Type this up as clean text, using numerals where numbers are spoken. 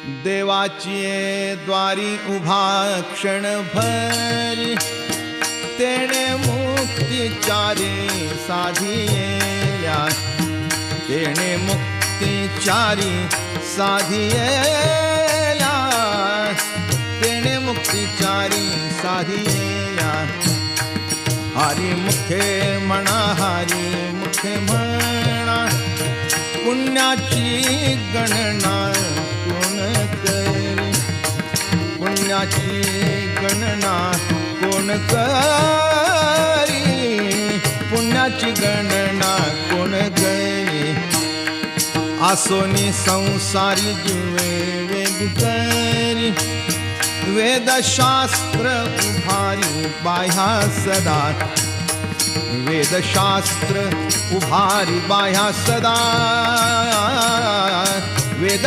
देवाची द्वारी उभा क्षणभरी तेणे मुक्तिचारी साधिया तेणे मुक्तिचारी साधिया तेणे मुक्तिचारी साधिया हरी मुखे म्हणा हरी मुखे म्हणा पुण्याची गणना कोण करी पुण्याची गणना कोण करी पुण्याची गणना कोण करी आसोनी संसारी जीवे वेग करी वेदशास्त्र उभारी बाह्या सदा वेदशास्त्र उभारी बाह्या सदा वेद